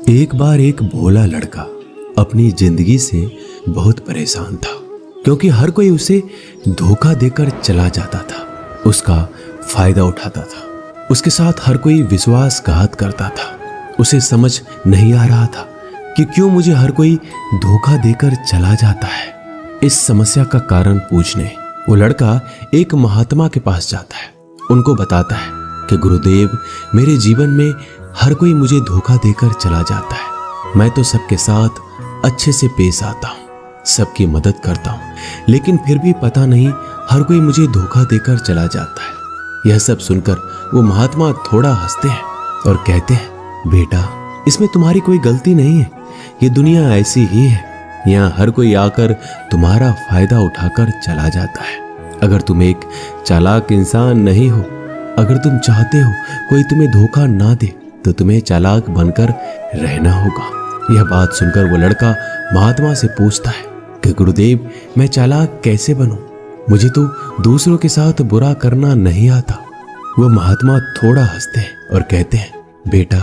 एक बार एक भोला लड़का अपनी जिंदगी से बहुत परेशान था, क्योंकि हर कोई उसे धोखा देकर चला जाता था, उसका फायदा उठाता था। उसके साथ हर कोई विश्वासघात करता था। उसे समझ नहीं आ रहा था कि क्यों मुझे हर कोई धोखा देकर चला जाता है। इस समस्या का कारण पूछने वो लड़का एक महात्मा के पास जाता है। उनको बताता है कि गुरुदेव, मेरे जीवन में हर कोई मुझे धोखा देकर चला जाता है। मैं तो सबके साथ अच्छे से पेश आता हूँ, सबकी मदद करता हूँ, लेकिन फिर भी पता नहीं हर कोई मुझे धोखा देकर चला जाता है। यह सब सुनकर वो महात्मा थोड़ा हंसते हैं और कहते हैं, बेटा, इसमें तुम्हारी कोई गलती नहीं है। ये दुनिया ऐसी ही है। यहाँ हर कोई आकर तुम्हारा फायदा उठाकर चला जाता है। अगर तुम एक चालाक इंसान नहीं हो, अगर तुम चाहते हो कोई तुम्हें धोखा ना दे, तो तुम्हें चालाक बनकर रहना होगा। यह बात सुनकर वो लड़का महात्मा से पूछता है कि गुरुदेव, मैं चालाक कैसे बनूं? मुझे तो दूसरों के साथ बुरा करना नहीं आता। वो महात्मा थोड़ा हंसते हैं और कहते हैं, बेटा,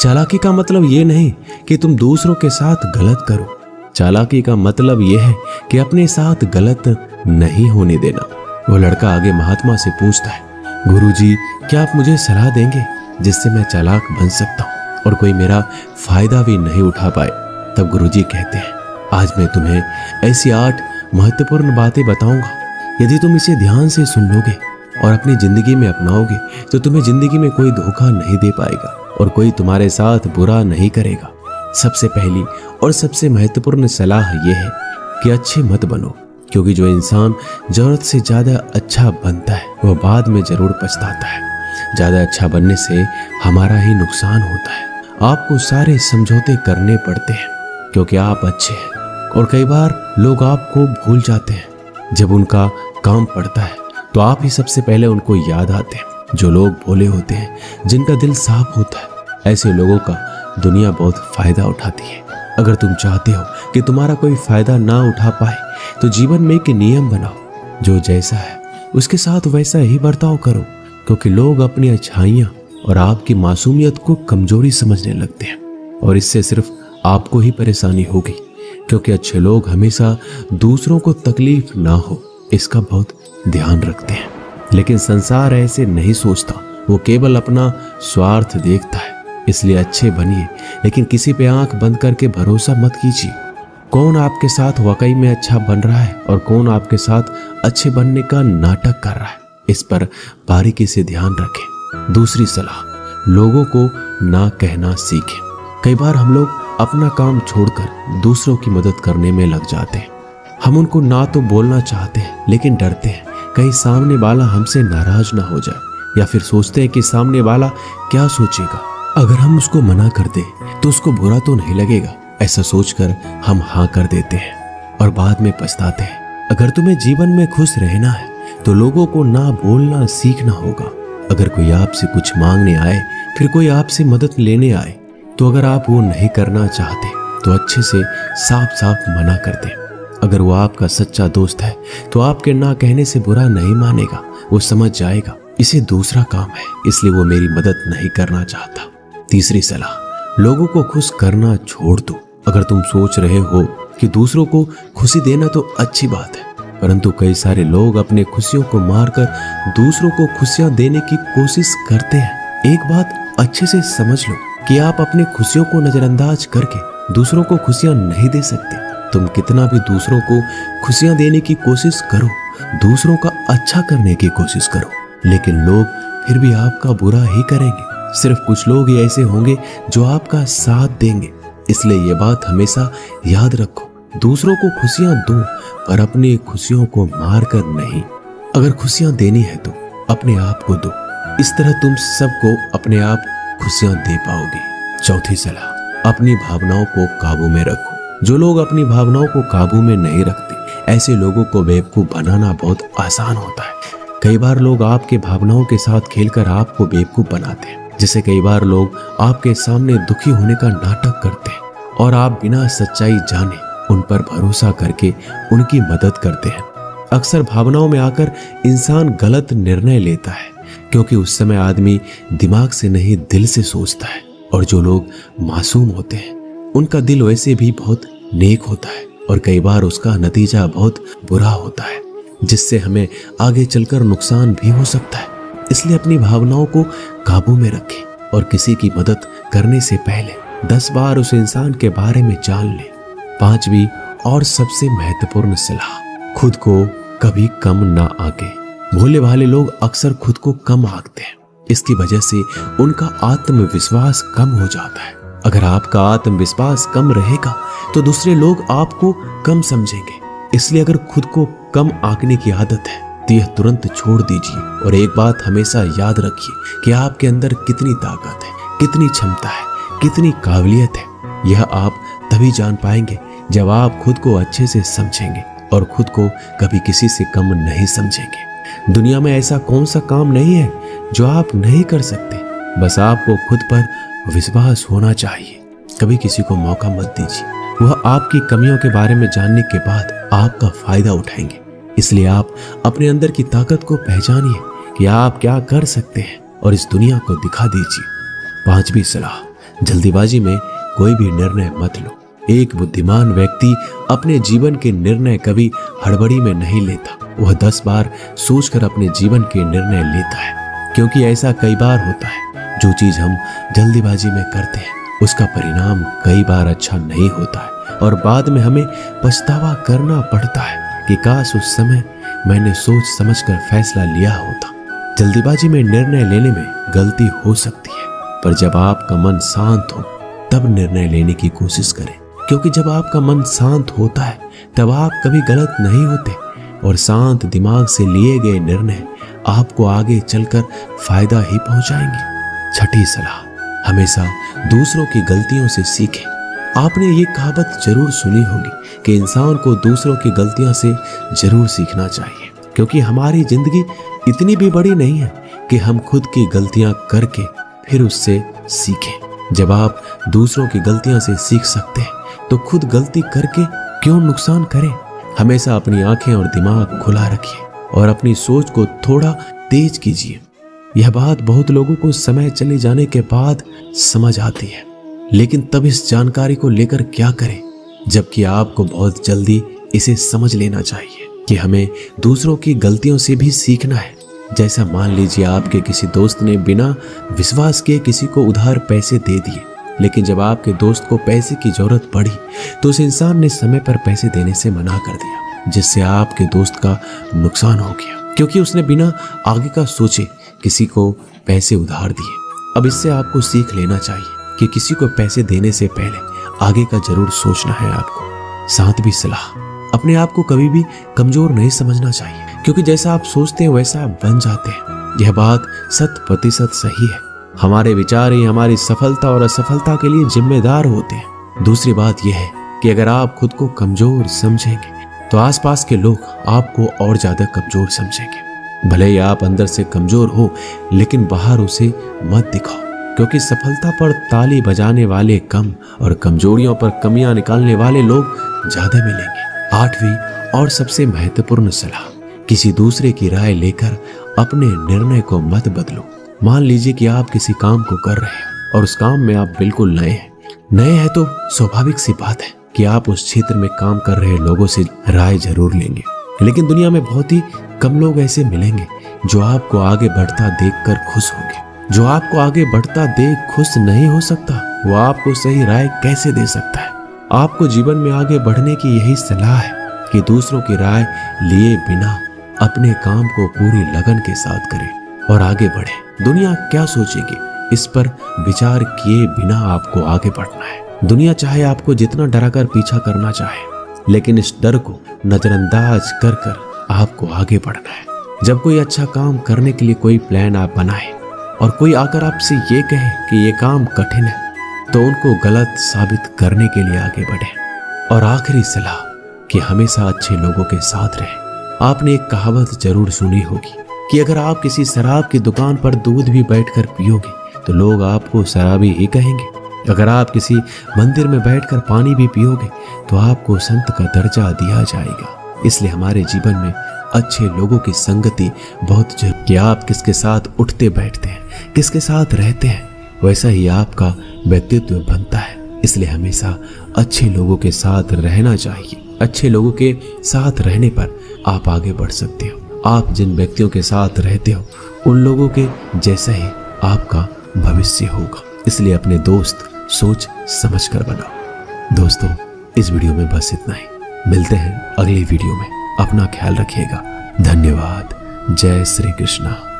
चालाकी का मतलब ये नहीं कि तुम दूसरों के साथ गलत करो। चालाकी का मतलब यह है कि अपने साथ गलत नहीं होने देना। वो लड़का आगे महात्मा से पूछता है, गुरुजी, क्या आप मुझे सलाह देंगे जिससे मैं चालाक बन सकता हूँ और कोई मेरा फायदा भी नहीं उठा पाए? तब गुरुजी कहते हैं, आज मैं तुम्हें ऐसी 8 महत्वपूर्ण बातें बताऊंगा। यदि तुम इसे ध्यान से सुन लोगे और अपनी जिंदगी में अपनाओगे, तो तुम्हें जिंदगी में कोई धोखा नहीं दे पाएगा और कोई तुम्हारे साथ बुरा नहीं करेगा। सबसे पहली और सबसे महत्वपूर्ण सलाह यह है कि अच्छे मत बनो, क्योंकि जो इंसान जरूरत से ज्यादा अच्छा बनता है वह बाद में जरूर पछताता है। ज्यादा अच्छा बनने से हमारा ही नुकसान होता है। आपको सारे समझौते करने पड़ते हैं क्योंकि आप अच्छे हैं, और कई बार लोग आपको भूल जाते हैं। जब उनका काम पड़ता है तो आप ही सबसे पहले उनको याद आते हैं। जो लोग भोले होते हैं, जिनका दिल साफ होता है, ऐसे लोगों का दुनिया बहुत फायदा उठाती है। अगर तुम चाहते हो कि तुम्हारा कोई फायदा ना उठा पाए, तो जीवन में एक नियम बनाओ, जो जैसा है उसके साथ वैसा ही बर्ताव करो, क्योंकि लोग अपनी अच्छाइयाँ और आपकी मासूमियत को कमजोरी समझने लगते हैं, और इससे सिर्फ आपको ही परेशानी होगी, क्योंकि अच्छे लोग हमेशा दूसरों को तकलीफ ना हो इसका बहुत ध्यान रखते हैं। लेकिन संसार ऐसे नहीं सोचता, वो केवल अपना स्वार्थ देखता है। इसलिए अच्छे बनिए, लेकिन किसी पे आंख बंद करके भरोसा मत कीजिए। कौन आपके साथ वाकई में अच्छा बन रहा है और कौन आपके साथ अच्छे बनने का नाटक कर रहा है, इस पर बारीकी से ध्यान रखें। दूसरी सलाह, लोगों को ना कहना सीखें। कई बार हम लोग अपना काम छोड़कर दूसरों की मदद करने में लग जाते हैं। हम उनको ना तो बोलना चाहते हैं, लेकिन डरते हैं कहीं सामने वाला हमसे नाराज ना हो जाए, या फिर सोचते हैं कि सामने वाला क्या सोचेगा। अगर हम उसको मना कर दे तो उसको बुरा तो नहीं लगेगा। ऐसा सोचकर हम हाँ कर देते हैं और बाद में पछताते हैं। अगर तुम्हें जीवन में खुश रहना है तो लोगों को ना बोलना सीखना होगा। अगर कोई आपसे कुछ मांगने आए, फिर कोई आपसे मदद लेने आए, तो अगर आप वो नहीं करना चाहते तो अच्छे से साफ साफ मना कर दें। अगर वो आपका सच्चा दोस्त है तो आपके ना कहने से बुरा नहीं मानेगा, वो समझ जाएगा इसे दूसरा काम है, इसलिए वो मेरी मदद नहीं करना चाहता। तीसरी सलाह, लोगों को खुश करना छोड़ दो। अगर तुम सोच रहे हो कि दूसरों को खुशी देना तो अच्छी बात है, परंतु कई सारे लोग अपने खुशियों को मारकर दूसरों को खुशियां देने की कोशिश करते हैं। एक बात अच्छे से समझ लो कि आप अपनी खुशियों को नजरअंदाज करके दूसरों को खुशियां नहीं दे सकते। तुम कितना भी दूसरों को खुशियां देने की कोशिश करो, दूसरों का अच्छा करने की कोशिश करो, लेकिन लोग फिर भी आपका बुरा ही करेंगे। सिर्फ कुछ लोग ही ऐसे होंगे जो आपका साथ देंगे। इसलिए ये बात हमेशा याद रखो, दूसरों को खुशियां दो, पर अपनी खुशियों को मार कर नहीं। अगर खुशियां देनी है तो अपने आप को दो, इस तरह तुम सबको अपने आप खुशियां दे पाओगे। चौथी सलाह, अपनी भावनाओं को काबू में रखो। जो लोग अपनी भावनाओं को काबू में नहीं रखते, ऐसे लोगों को बेवकूफ बनाना बहुत आसान होता है। कई बार लोग आपके भावनाओं के साथ खेलकर आपको बेवकूफ बनाते हैं, जिससे कई बार लोग आपके सामने दुखी होने का नाटक करते हैं और आप बिना सच्चाई जाने उन पर भरोसा करके उनकी मदद करते हैं। अक्सर भावनाओं में आकर इंसान गलत निर्णय लेता है, क्योंकि उस समय आदमी दिमाग से नहीं दिल से सोचता है। और जो लोग मासूम होते हैं उनका दिल वैसे भी बहुत नेक होता है और कई बार उसका नतीजा बहुत बुरा होता है, जिससे हमें आगे चलकर नुकसान भी हो सकता है। इसलिए अपनी भावनाओं को काबू में रखें और किसी की मदद करने से पहले 10 बार उस इंसान के बारे में जान लें। 5वीं और सबसे महत्वपूर्ण सलाह, खुद को कभी कम ना आंके। भोले भाले लोग अक्सर खुद को कम आंकते हैं। इसकी वजह से उनका आत्मविश्वास कम हो जाता है। अगर आपका आत्मविश्वास कम रहेगा तो दूसरे लोग आपको कम समझेंगे। इसलिए अगर खुद को कम आंकने की आदत है तो यह तुरंत छोड़ दीजिए और एक बात हमेशा याद रखिए कि आपके अंदर कितनी ताकत है, कितनी क्षमता है, कितनी काबिलियत है। यह आप तभी जान पाएंगे जब आप खुद को अच्छे से समझेंगे और खुद को कभी किसी से कम नहीं समझेंगे। दुनिया में ऐसा कौन सा काम नहीं है जो आप नहीं कर सकते, बस आपको खुद पर विश्वास होना चाहिए। कभी किसी को मौका मत दीजिए, वह आपकी कमियों के बारे में जानने के बाद आपका फायदा उठाएंगे। इसलिए आप अपने अंदर की ताकत को पहचानिए कि आप क्या कर सकते हैं और इस दुनिया को दिखा दीजिए। 5वीं सलाह, जल्दीबाजी में कोई भी निर्णय मत लो। एक बुद्धिमान व्यक्ति अपने जीवन के निर्णय कभी हड़बड़ी में नहीं लेता। वह 10 बार सोचकर अपने जीवन के निर्णय लेता है, क्योंकि ऐसा कई बार होता है जो चीज हम जल्दीबाजी में करते हैं उसका परिणाम कई बार अच्छा नहीं होता है और बाद में हमें पछतावा करना पड़ता है कि काश उस समय मैंने सोच समझकर फैसला लिया होता। जल्दीबाजी में निर्णय लेने में गलती हो सकती है, पर जब आपका मन शांत हो तब निर्णय लेने की कोशिश करें, क्योंकि जब आपका मन शांत होता है तब आप कभी गलत नहीं होते और शांत दिमाग से लिए गए निर्णय आपको आगे चलकर फायदा ही पहुंचाएंगे। 6ठी सलाह, हमेशा दूसरों की गलतियों से सीखें। आपने ये कहावत जरूर सुनी होगी कि इंसान को दूसरों की गलतियों से जरूर सीखना चाहिए, क्योंकि हमारी जिंदगी इतनी भी बड़ी नहीं है कि हम खुद की गलतियां करके फिर उससे सीखें। जब आप दूसरों की गलतियों से सीख सकते हैं तो खुद गलती करके क्यों नुकसान करें। हमेशा अपनी आंखें और दिमाग खुला रखिए और अपनी सोच को थोड़ा तेज कीजिए। यह बात बहुत लोगों को समय चले जाने के बाद समझ आती है, लेकिन तब इस जानकारी को लेकर क्या करें, जबकि आपको बहुत जल्दी इसे समझ लेना चाहिए कि हमें दूसरों की गलतियों से भी सीखना है। जैसा मान लीजिए आपके किसी दोस्त ने बिना विश्वास के किसी को उधार पैसे दे दिए, लेकिन जब आपके दोस्त को पैसे की जरूरत पड़ी तो उस इंसान ने समय पर पैसे देने से मना कर दिया, जिससे आपके दोस्त का नुकसान हो गया, क्योंकि उसने बिना आगे का सोचे किसी को पैसे उधार दिए। अब इससे आपको सीख लेना चाहिए कि किसी को पैसे देने से पहले आगे का जरूर सोचना है आपको। 7वीं सलाह, अपने आप को कभी भी कमजोर नहीं समझना चाहिए, क्योंकि जैसा आप सोचते हैं वैसा आप बन जाते हैं। यह बात 100% सही है। हमारे विचार ही हमारी सफलता और असफलता के लिए जिम्मेदार होते हैं। दूसरी बात यह है कि अगर आप खुद को कमजोर समझेंगे तो आसपास के लोग आपको और ज्यादा कमजोर समझेंगे। भले ही आप अंदर से कमजोर हो, लेकिन बाहर उसे मत दिखाओ, क्योंकि सफलता पर ताली बजाने वाले कम और कमजोरियों पर कमियां निकालने वाले लोग ज्यादा मिलेंगे। 8वीं और सबसे महत्वपूर्ण सलाह, किसी दूसरे की राय लेकर अपने निर्णय को मत बदलो। मान लीजिए कि आप किसी काम को कर रहे हैं और उस काम में आप बिल्कुल नए हैं तो स्वाभाविक सी बात है कि आप उस क्षेत्र में काम कर रहे लोगों से राय जरूर लेंगे। लेकिन दुनिया में बहुत ही कम लोग ऐसे मिलेंगे जो आपको आगे बढ़ता देखकर खुश होंगे। जो आपको आगे बढ़ता देख खुश नहीं हो सकता, वो आपको सही राय कैसे दे सकता है। आपको जीवन में आगे बढ़ने की यही सलाह है कि दूसरों की राय लिए बिना अपने काम को पूरी लगन के साथ करें और आगे बढ़े। दुनिया क्या सोचेगी, इस पर विचार किए बिना आपको आगे बढ़ना है। दुनिया चाहे आपको जितना डराकर पीछा करना चाहे, लेकिन इस डर को नजरअंदाज कर कर आपको आगे बढ़ना है। जब कोई अच्छा काम करने के लिए कोई प्लान आप बनाए और कोई आकर आपसे ये कहे कि ये काम कठिन है, तो उनको गलत साबित करने के लिए आगे बढ़े। और आखिरी सलाह कि हमेशा अच्छे लोगों के साथ रहे। आपने एक कहावत जरूर सुनी होगी कि अगर आप किसी शराब की दुकान पर दूध भी बैठकर पियोगे तो लोग आपको शराबी ही कहेंगे। अगर आप किसी मंदिर में बैठकर पानी भी पियोगे तो आपको संत का दर्जा दिया जाएगा। इसलिए हमारे जीवन में अच्छे लोगों की संगति बहुत जरूरी। कि आप किसके साथ उठते बैठते हैं, किसके साथ रहते हैं, वैसा ही आपका व्यक्तित्व बनता है। इसलिए हमेशा अच्छे लोगों के साथ रहना चाहिए। अच्छे लोगों के साथ रहने पर आप आगे बढ़ सकते हो। आप जिन व्यक्तियों के साथ रहते हो उन लोगों के जैसा ही आपका भविष्य होगा। इसलिए अपने दोस्त सोच समझ कर बनाओ। दोस्तों, इस वीडियो में बस इतना ही। मिलते हैं अगली वीडियो में। अपना ख्याल रखिएगा। धन्यवाद। जय श्री कृष्णा।